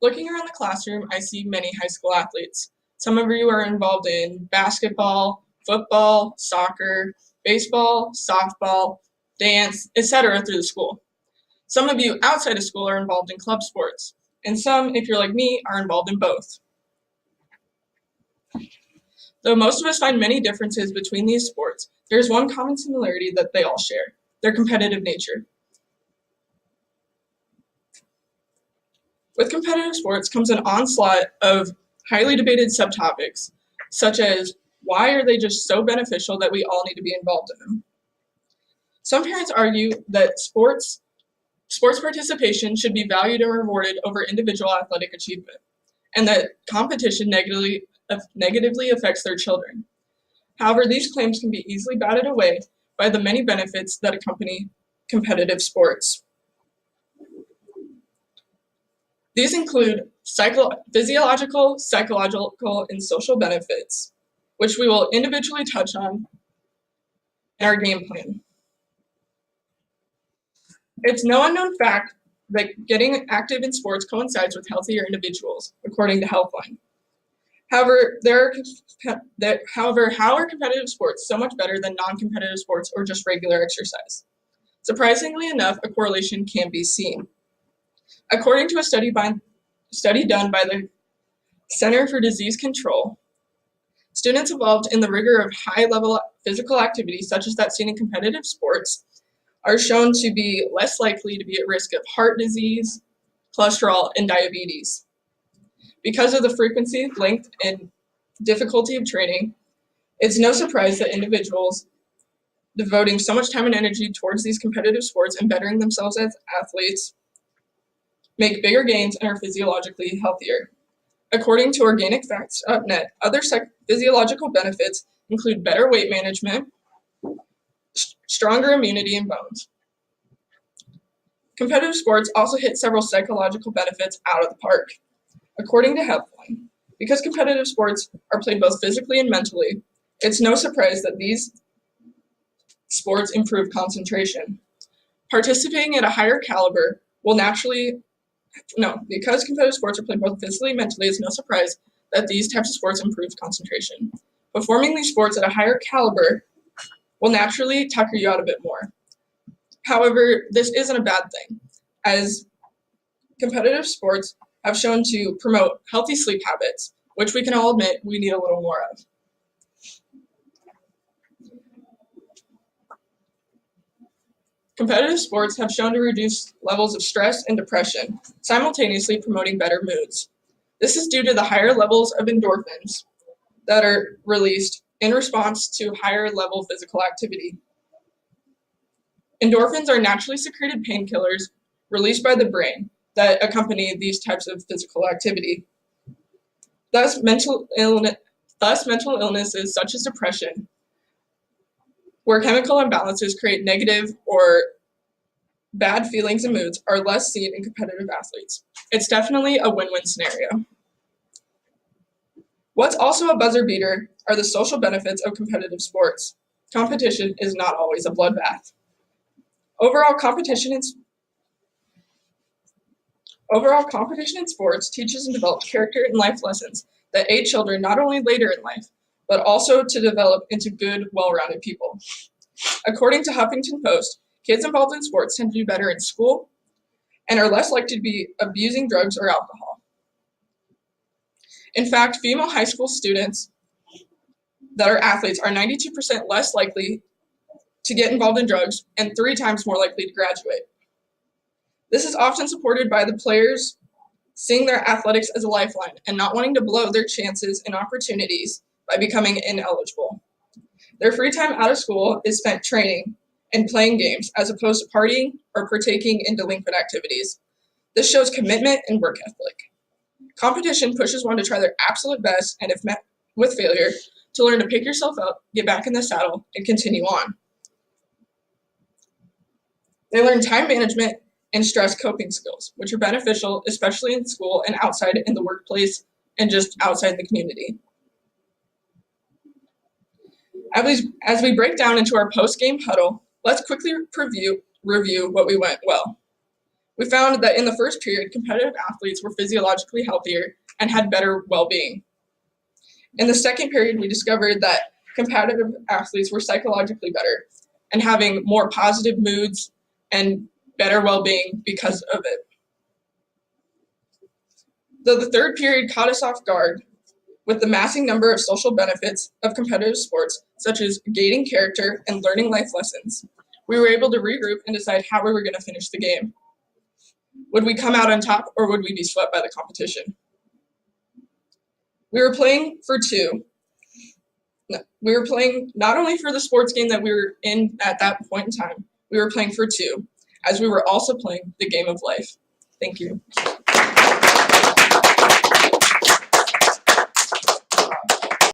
Looking around the classroom, I see many high school athletes. Some of you are involved in basketball, football, soccer, baseball, softball, dance, etc. through the school. Some of you outside of school are involved in club sports, and some, if you're like me, are involved in both. Though most of us find many differences between these sports, there is one common similarity that they all share: their competitive nature. With competitive sports comes an onslaught of highly debated subtopics, such as why are they just so beneficial that we all need to be involved in them? Some parents argue that sports participation should be valued and rewarded over individual athletic achievement, and that competition negatively affects their children. However, these claims can be easily batted away by the many benefits that accompany competitive sports. These include physiological, psychological, and social benefits, which we will individually touch on in our game plan. It's no unknown fact that getting active in sports coincides with healthier individuals, according to Healthline. However, how are competitive sports so much better than non-competitive sports or just regular exercise? Surprisingly enough, a correlation can be seen. According to a study done by the Center for Disease Control, students involved in the rigor of high-level physical activity, such as that seen in competitive sports, are shown to be less likely to be at risk of heart disease, cholesterol, and diabetes. Because of the frequency, length, and difficulty of training, it's no surprise that individuals devoting so much time and energy towards these competitive sports and bettering themselves as athletes make bigger gains and are physiologically healthier. According to organicfacts.net, other physiological benefits include better weight management, stronger immunity, and bones. Competitive sports also hit several psychological benefits out of the park. According to Healthline, because competitive sports are played both physically and mentally, it's no surprise that these sports improve concentration. Participating at a higher caliber will because competitive sports are played both physically and mentally, it's no surprise that these types of sports improve concentration. Performing these sports at a higher caliber will naturally tucker you out a bit more. However, this isn't a bad thing, as competitive sports have shown to promote healthy sleep habits, which we can all admit we need a little more of. Competitive sports have shown to reduce levels of stress and depression, simultaneously promoting better moods. This is due to the higher levels of endorphins that are released in response to higher level physical activity. Endorphins are naturally secreted painkillers released by the brain that accompany these types of physical activity. Thus, mental illnesses such as depression, where chemical imbalances create negative or bad feelings and moods, are less seen in competitive athletes. It's definitely a win-win scenario. What's also a buzzer beater are the social benefits of competitive sports. Competition is not always a bloodbath. Overall competition in sports teaches and develops character and life lessons that aid children not only later in life, but also to develop into good, well-rounded people. According to Huffington Post, kids involved in sports tend to do better in school and are less likely to be abusing drugs or alcohol. In fact, female high school students that are athletes are 92% less likely to get involved in drugs and 3 times more likely to graduate. This is often supported by the players seeing their athletics as a lifeline and not wanting to blow their chances and opportunities by becoming ineligible. Their free time out of school is spent training and playing games as opposed to partying or partaking in delinquent activities. This shows commitment and work ethic. Competition pushes one to try their absolute best and, if met with failure, to learn to pick yourself up, get back in the saddle, and continue on. They learn time management and stress coping skills, which are beneficial, especially in school and outside in the workplace and just outside the community. As we break down into our post-game huddle, let's quickly review what went well. We found that in the first period, competitive athletes were physiologically healthier and had better well-being. In the second period, we discovered that competitive athletes were psychologically better and having more positive moods and better well-being because of it. Though the third period caught us off guard with the massing number of social benefits of competitive sports, such as gaining character and learning life lessons, we were able to regroup and decide how we were going to finish the game. Would we come out on top, or would we be swept by the competition? We were playing for two. We were playing not only for the sports game that we were in at that point in time, we were playing for two, as we were also playing the game of life. Thank you.